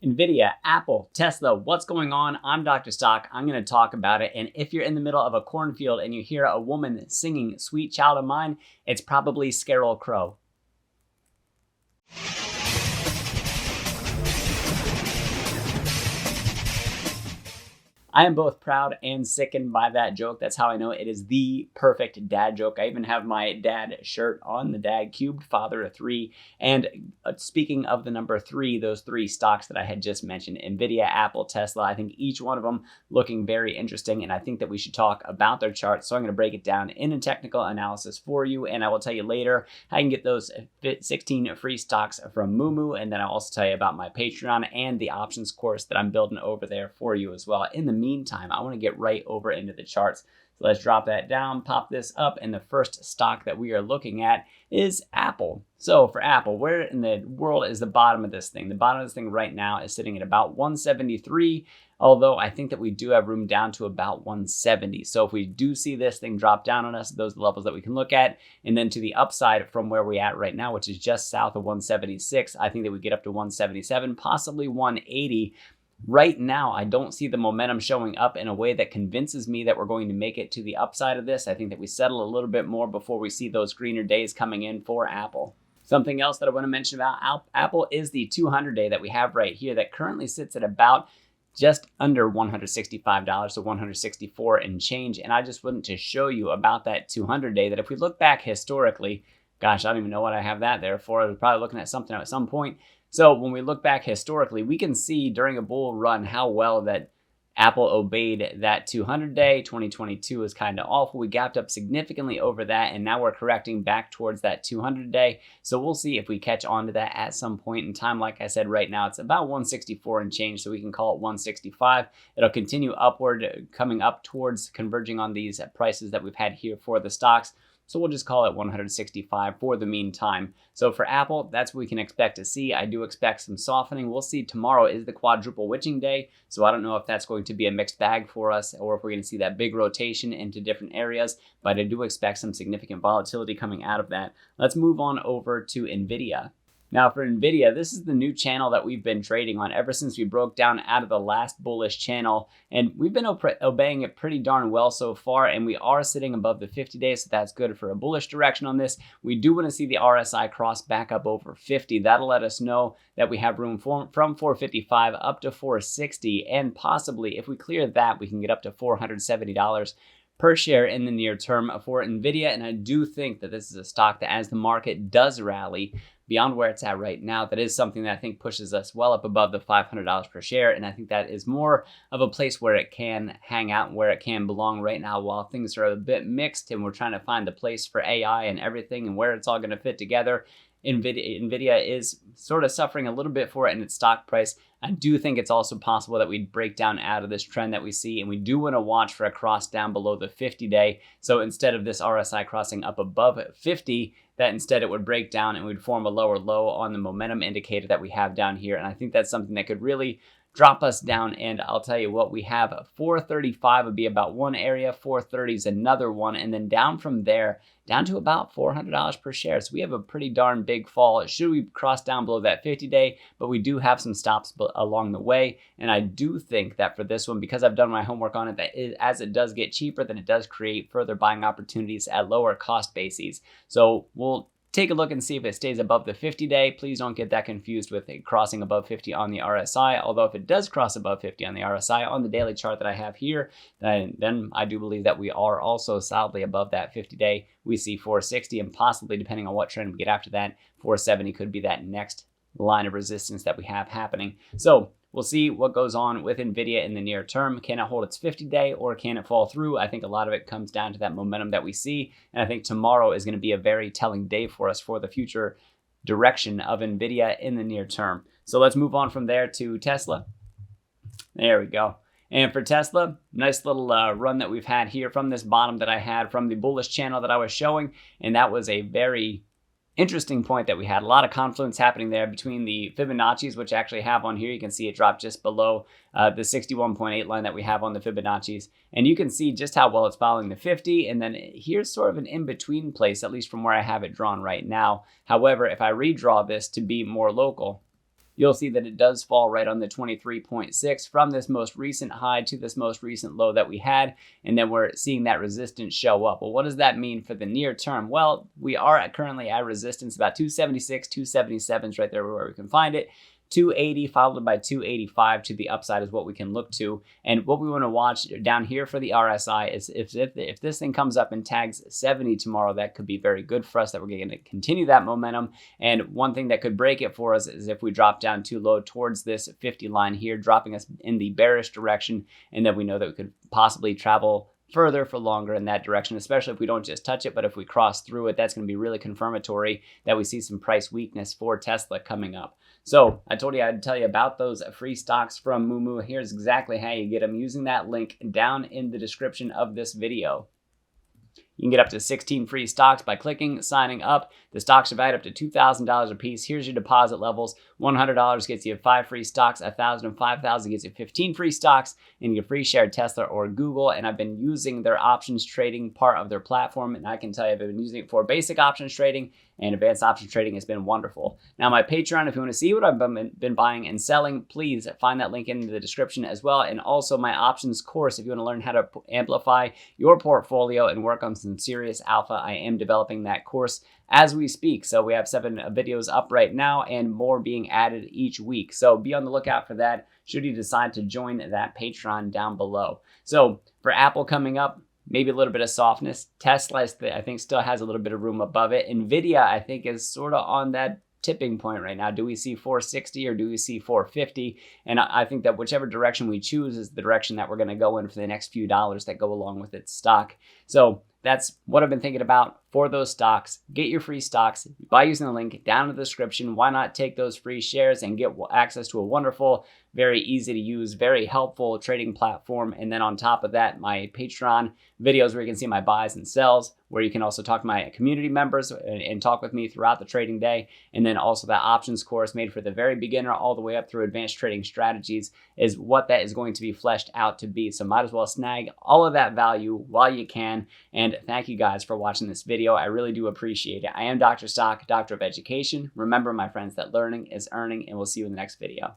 NVIDIA, Apple, Tesla, what's going on? I'm Dr. Stock. I'm going to talk about it. And if you're in the middle of a cornfield and you hear a woman singing Sweet Child of Mine, it's probably Scarol Crow. I am both proud and sickened by that joke. That's how I know it is the perfect dad joke. I even have my dad shirt on, the dad cubed, father of three. And speaking of the number three, those three stocks that I had just mentioned, NVIDIA, Apple, Tesla, I think each one of them looking very interesting. And I think that we should talk about their charts. So I'm going to break it down in a technical analysis for you. And I will tell you later how you can get those 16 free stocks from Moomoo. And then I'll also tell you about my Patreon and the options course that I'm building over there for you as well. In the meantime, I want to get right over into the charts. So let's drop that down, pop this up, and the first stock that we are looking at is Apple. So for Apple, where in the world is the bottom of this thing? The bottom of this thing right now is sitting at about 173, although I think that we do have room down to about 170. So if we do see this thing drop down on us, those are the levels that we can look at. And then to the upside from where we're at right now, which is just south of 176, I think that we get up to 177, possibly 180. Right now, I don't see the momentum showing up in a way that convinces me that we're going to make it to the upside of this. I think that we settle a little bit more before we see those greener days coming in for Apple. Something else that I want to mention about Apple is the 200-day that we have right here that currently sits at about just under $165, so 164 and change. And I just wanted to show you about that 200-day that if we look back historically, gosh, I don't even know what I have that there for. I was probably looking at something at some point. So when we look back historically, we can see during a bull run how well that Apple obeyed that 200-day. 2022 was kind of awful. We gapped up significantly over that, and now we're correcting back towards that 200-day. So we'll see if we catch on to that at some point in time. Like I said, right now it's about 164 and change, so we can call it 165. It'll continue upward, coming up towards converging on these prices that we've had here for the stocks. So we'll just call it 165 for the meantime. So for Apple, that's what we can expect to see. I do expect some softening. We'll see. Tomorrow is the quadruple witching day. So I don't know if that's going to be a mixed bag for us or if we're going to see that big rotation into different areas. But I do expect some significant volatility coming out of that. Let's move on over to NVIDIA. Now for NVIDIA, this is the new channel that we've been trading on ever since we broke down out of the last bullish channel. And we've been obeying it pretty darn well so far. And we are sitting above the 50-day, so that's good for a bullish direction on this. We do want to see the RSI cross back up over 50. That'll let us know that we have room from 455 up to 460. And possibly, if we clear that, we can get up to $470 per share in the near term for NVIDIA. And I do think that this is a stock that as the market does rally beyond where it's at right now, that is something that I think pushes us well up above the $500 per share. And I think that is more of a place where it can hang out and where it can belong right now while things are a bit mixed and we're trying to find the place for AI and everything and where it's all going to fit together. NVIDIA is sort of suffering a little bit for it in its stock price. I do think it's also possible that we'd break down out of this trend that we see, and we do want to watch for a cross down below the 50-day. So instead of this RSI crossing up above 50, that instead it would break down and we'd form a lower low on the momentum indicator that we have down here. And I think that's something that could really drop us down. And I'll tell you what, we have 435 would be about one area, 430 is another one, and then down from there down to about $400 per share. So we have a pretty darn big fall should we cross down below that 50-day, but we do have some stops along the way. And I do think that for this one, because I've done my homework on it, that as it does get cheaper, then it does create further buying opportunities at lower cost bases. So we'll take a look and see if it stays above the 50-day. Please don't get that confused with it crossing above 50 on the RSI. Although if it does cross above 50 on the RSI on the daily chart that I have here, then I do believe that we are also solidly above that 50-day. We see 460 and possibly, depending on what trend we get after that, 470 could be that next line of resistance that we have happening. So we'll see what goes on with NVIDIA in the near term. Can it hold its 50-day or can it fall through? I think a lot of it comes down to that momentum that we see. And I think tomorrow is going to be a very telling day for us for the future direction of NVIDIA in the near term. So let's move on from there to Tesla. There we go. And for Tesla, nice little run that we've had here from this bottom that I had from the bullish channel that I was showing. And that was a very interesting point that we had. A lot of confluence happening there between the Fibonacci's, which I actually have on here. You can see it dropped just below the 61.8 line that we have on the Fibonacci's. And you can see just how well it's following the 50. And then here's sort of an in-between place, at least from where I have it drawn right now. However, if I redraw this to be more local, you'll see that it does fall right on the 23.6 from this most recent high to this most recent low that we had. And then we're seeing that resistance show up. Well, what does that mean for the near term? Well, we are currently at resistance about 276, 277 is right there where we can find it. 280 followed by 285 to the upside is what we can look to. And what we want to watch down here for the RSI is if this thing comes up and tags 70 tomorrow, that could be very good for us, that we're going to continue that momentum. And one thing that could break it for us is if we drop down too low towards this 50 line here, dropping us in the bearish direction. And then we know that we could possibly travel further for longer in that direction, especially if we don't just touch it, but if we cross through it, that's going to be really confirmatory that we see some price weakness for Tesla coming up. So I told you I'd tell you about those free stocks from Moomoo. Here's exactly how you get them using that link down in the description of this video. You can get up to 16 free stocks by clicking signing up. The stocks are valued up to $2,000 a piece. Here's your deposit levels. $100 gets you 5 free stocks. $1,000 and $5,000 gets you 15 free stocks, and you get free share Tesla or Google. And I've been using their options trading part of their platform, and I can tell you I've been using it for basic options trading, and advanced options trading has been wonderful. Now, my Patreon, if you want to see what I've been buying and selling, please find that link in the description as well. And also my options course, if you want to learn how to amplify your portfolio and work on some serious alpha. I am developing that course as we speak. So we have 7 videos up right now and more being added each week. So be on the lookout for that should you decide to join that Patreon down below. So for Apple coming up, maybe a little bit of softness. Tesla, I think, still has a little bit of room above it. NVDA, I think, is sort of on that tipping point right now. Do we see 460 or do we see 450? And I think that whichever direction we choose is the direction that we're going to go in for the next few dollars that go along with its stock. So that's what I've been thinking about for those stocks. Get your free stocks by using the link down in the description. Why not take those free shares and get access to a wonderful, very easy to use, very helpful trading platform. And then on top of that, my Patreon videos where you can see my buys and sells, where you can also talk to my community members and talk with me throughout the trading day. And then also that options course made for the very beginner all the way up through advanced trading strategies is what that is going to be fleshed out to be. So might as well snag all of that value while you can. And thank you guys for watching this video. I really do appreciate it. I am Dr. Stock, Doctor of Education. Remember, my friends, that learning is earning, and we'll see you in the next video.